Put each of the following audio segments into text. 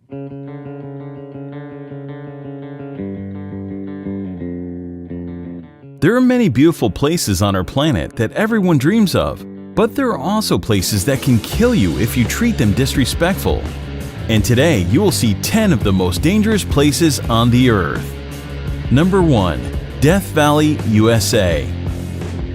There are many beautiful places on our planet that everyone dreams of, but there are also places that can kill you if you treat them disrespectful. And today you will see 10 of the most dangerous places on the earth. Number 1. Death Valley, USA.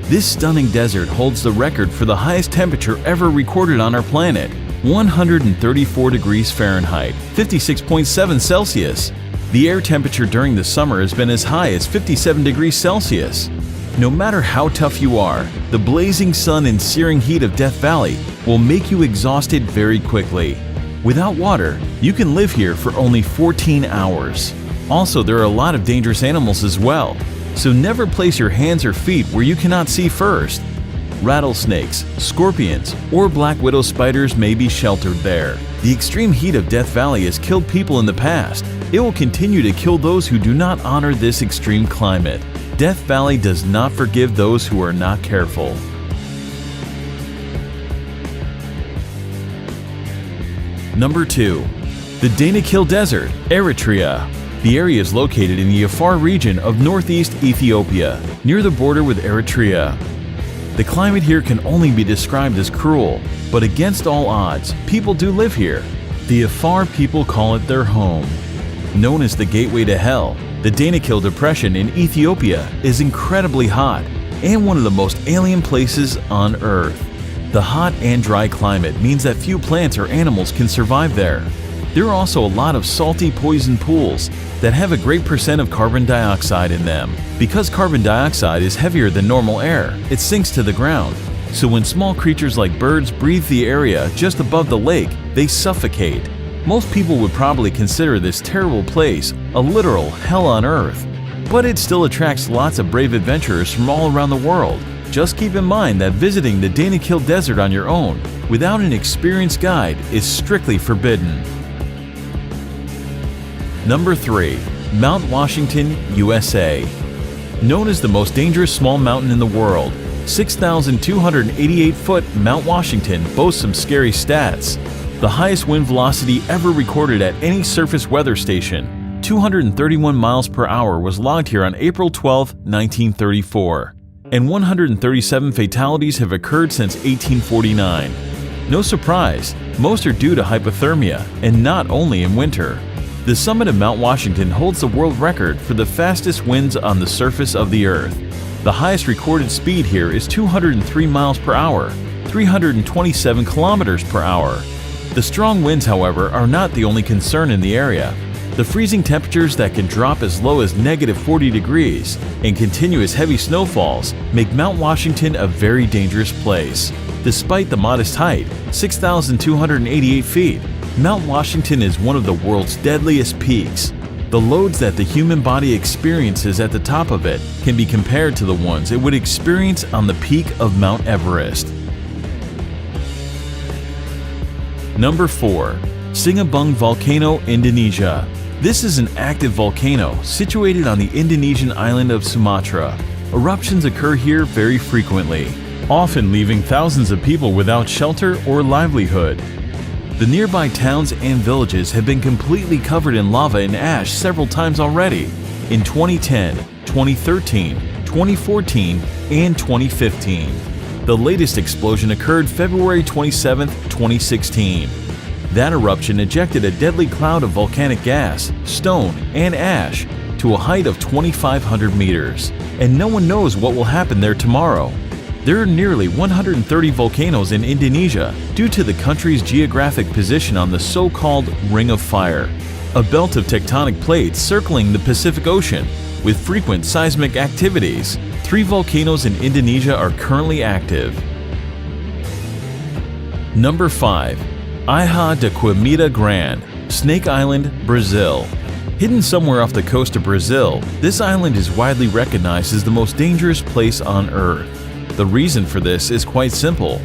This stunning desert holds the record for the highest temperature ever recorded on our planet, 134 degrees Fahrenheit, 56.7 Celsius. The air temperature during the summer has been as high as 57 degrees Celsius. No matter how tough you are, the blazing sun and searing heat of Death Valley will make you exhausted very quickly. Without water, you can live here for only 14 hours. Also, there are a lot of dangerous animals as well, so never place your hands or feet where you cannot see first. Rattlesnakes, scorpions, or black widow spiders may be sheltered there. The extreme heat of Death Valley has killed people in the past. It will continue to kill those who do not honor this extreme climate. Death Valley does not forgive those who are not careful. Number 2. The Danakil Desert, Eritrea. The area is located in the Afar region of northeast Ethiopia, near the border with Eritrea. The climate here can only be described as cruel, but against all odds, people do live here. The Afar people call it their home. Known as the Gateway to Hell, the Danakil Depression in Ethiopia is incredibly hot and one of the most alien places on Earth. The hot and dry climate means that few plants or animals can survive there. There are also a lot of salty poison pools that have a great percent of carbon dioxide in them. Because carbon dioxide is heavier than normal air, it sinks to the ground. So when small creatures like birds breathe the area just above the lake, they suffocate. Most people would probably consider this terrible place a literal hell on earth, but it still attracts lots of brave adventurers from all around the world. Just keep in mind that visiting the Danakil Desert on your own without an experienced guide is strictly forbidden. Number 3. Mount Washington, USA. Known as the most dangerous small mountain in the world, 6,288-foot Mount Washington boasts some scary stats. The highest wind velocity ever recorded at any surface weather station, 231 miles per hour, was logged here on April 12, 1934. And 137 fatalities have occurred since 1849. No surprise, most are due to hypothermia, and not only in winter. The summit of Mount Washington holds the world record for the fastest winds on the surface of the Earth. The highest recorded speed here is 203 miles per hour, 327 kilometers per hour. The strong winds, however, are not the only concern in the area. The freezing temperatures that can drop as low as -40 degrees and continuous heavy snowfalls make Mount Washington a very dangerous place. Despite the modest height, 6,288 feet, Mount Washington is one of the world's deadliest peaks. The loads that the human body experiences at the top of it can be compared to the ones it would experience on the peak of Mount Everest. Number 4. Sinabung Volcano, Indonesia. This is an active volcano situated on the Indonesian island of Sumatra. Eruptions occur here very frequently, often leaving thousands of people without shelter or livelihood. The nearby towns and villages have been completely covered in lava and ash several times already, in 2010, 2013, 2014, and 2015. The latest explosion occurred February 27, 2016. That eruption ejected a deadly cloud of volcanic gas, stone, and ash to a height of 2,500 meters, and no one knows what will happen there tomorrow. There are nearly 130 volcanoes in Indonesia due to the country's geographic position on the so-called Ring of Fire, a belt of tectonic plates circling the Pacific Ocean with frequent seismic activities. 3 volcanoes in Indonesia are currently active. Number 5. Ilha da Queimada Grande, Snake Island, Brazil. Hidden somewhere off the coast of Brazil, this island is widely recognized as the most dangerous place on Earth. The reason for this is quite simple.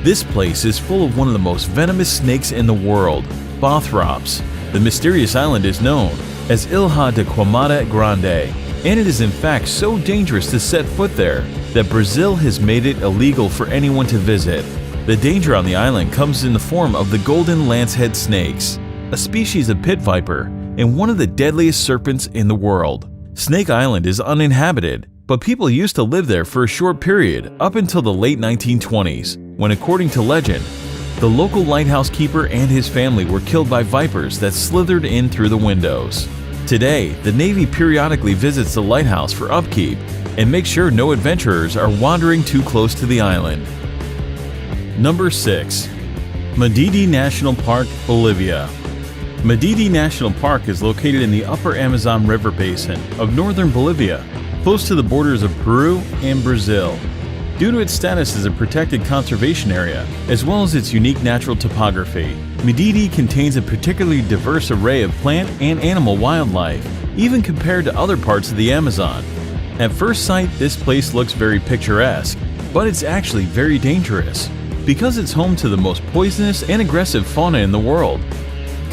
This place is full of one of the most venomous snakes in the world, Bothrops. The mysterious island is known as Ilha da Queimada Grande, and it is in fact so dangerous to set foot there that Brazil has made it illegal for anyone to visit. The danger on the island comes in the form of the golden lancehead snakes, a species of pit viper, and one of the deadliest serpents in the world. Snake Island is uninhabited, but people used to live there for a short period up until the late 1920s, when, according to legend, the local lighthouse keeper and his family were killed by vipers that slithered in through the windows. Today, the Navy periodically visits the lighthouse for upkeep and makes sure no adventurers are wandering too close to the island. Number 6. Madidi National Park, Bolivia. Madidi National Park is located in the upper Amazon River basin of northern Bolivia, close to the borders of Peru and Brazil. Due to its status as a protected conservation area, as well as its unique natural topography, Madidi contains a particularly diverse array of plant and animal wildlife, even compared to other parts of the Amazon. At first sight, this place looks very picturesque, but it's actually very dangerous, because it's home to the most poisonous and aggressive fauna in the world.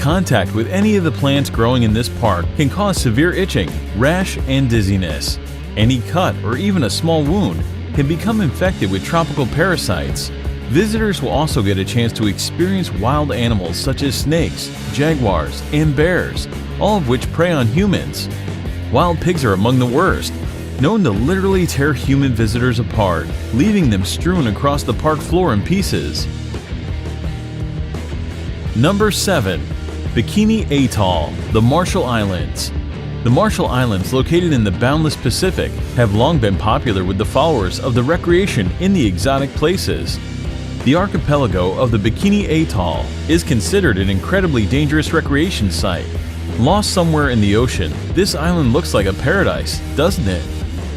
Contact with any of the plants growing in this park can cause severe itching, rash, and dizziness. Any cut or even a small wound can become infected with tropical parasites. Visitors will also get a chance to experience wild animals such as snakes, jaguars, and bears, all of which prey on humans. Wild pigs are among the worst, known to literally tear human visitors apart, leaving them strewn across the park floor in pieces. Number 7. Bikini Atoll, the Marshall Islands. The Marshall Islands, located in the boundless Pacific, have long been popular with the followers of the recreation in the exotic places. The archipelago of the Bikini Atoll is considered an incredibly dangerous recreation site. Lost somewhere in the ocean, this island looks like a paradise, doesn't it?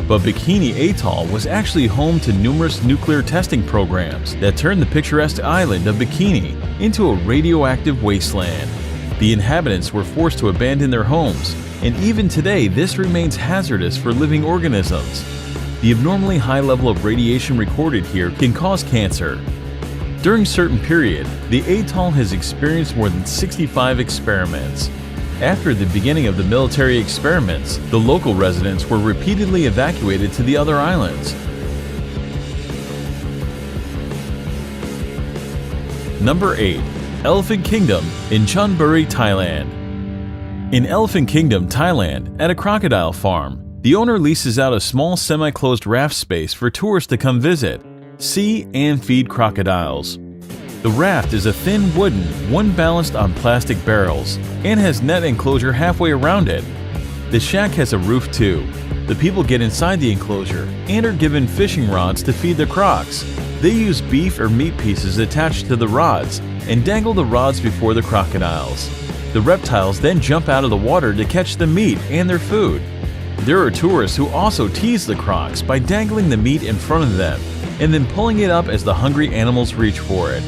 But Bikini Atoll was actually home to numerous nuclear testing programs that turned the picturesque island of Bikini into a radioactive wasteland. The inhabitants were forced to abandon their homes, and even today this remains hazardous for living organisms. The abnormally high level of radiation recorded here can cause cancer. During a certain period, the atoll has experienced more than 65 experiments. After the beginning of the military experiments, the local residents were repeatedly evacuated to the other islands. Number 8. Elephant Kingdom in Chonburi, Thailand. In Elephant Kingdom, Thailand, at a crocodile farm, the owner leases out a small semi-closed raft space for tourists to come visit, see, and feed crocodiles. The raft is a thin wooden, one balanced on plastic barrels, and has net enclosure halfway around it. The shack has a roof too. The people get inside the enclosure and are given fishing rods to feed the crocs. They use beef or meat pieces attached to the rods and dangle the rods before the crocodiles. The reptiles then jump out of the water to catch the meat and their food. There are tourists who also tease the crocs by dangling the meat in front of them and then pulling it up as the hungry animals reach for it.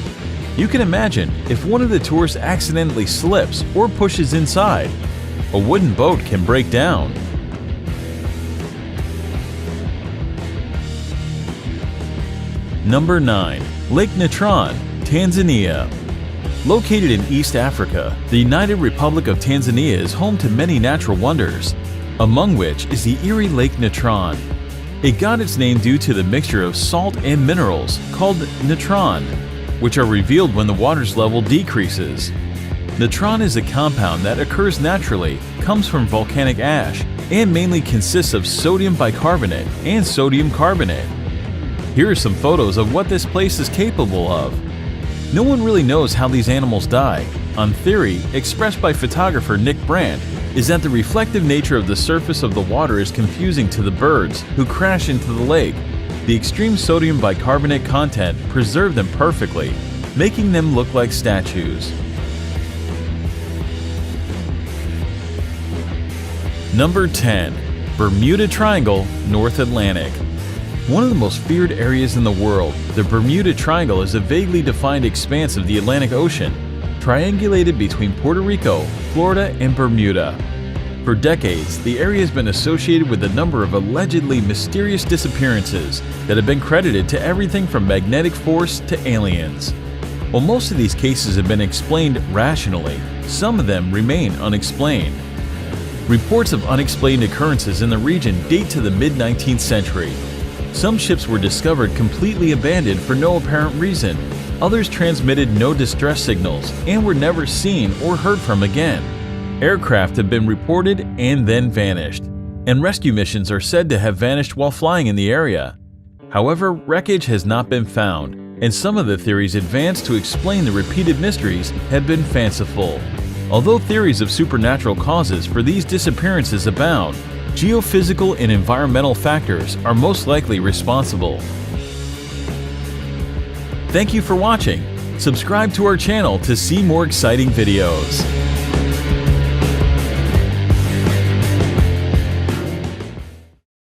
You can imagine if one of the tourists accidentally slips or pushes inside, a wooden boat can break down. Number 9. Lake Natron, Tanzania. Located in East Africa, the United Republic of Tanzania is home to many natural wonders, among which is the Erie Lake Natron. It got its name due to the mixture of salt and minerals called natron, which are revealed when the water's level decreases. Natron is a compound that occurs naturally, comes from volcanic ash, and mainly consists of sodium bicarbonate and sodium carbonate. Here are some photos of what this place is capable of. No one really knows how these animals die. On theory, expressed by photographer Nick Brandt, is that the reflective nature of the surface of the water is confusing to the birds who crash into the lake. The extreme sodium bicarbonate content preserved them perfectly, making them look like statues. Number 10. Bermuda Triangle, North Atlantic. One of the most feared areas in the world, the Bermuda Triangle is a vaguely defined expanse of the Atlantic Ocean, triangulated between Puerto Rico, Florida, and Bermuda. For decades, the area has been associated with a number of allegedly mysterious disappearances that have been credited to everything from magnetic force to aliens. While most of these cases have been explained rationally, some of them remain unexplained. Reports of unexplained occurrences in the region date to the mid-19th century. Some ships were discovered completely abandoned for no apparent reason, Others transmitted no distress signals and were never seen or heard from again. Aircraft have been reported and then vanished, and rescue missions are said to have vanished while flying in the area. However, wreckage has not been found, and some of the theories advanced to explain the repeated mysteries have been fanciful. Although theories of supernatural causes for these disappearances abound, geophysical and environmental factors are most likely responsible. Thank you for watching. Subscribe to our channel to see more exciting videos.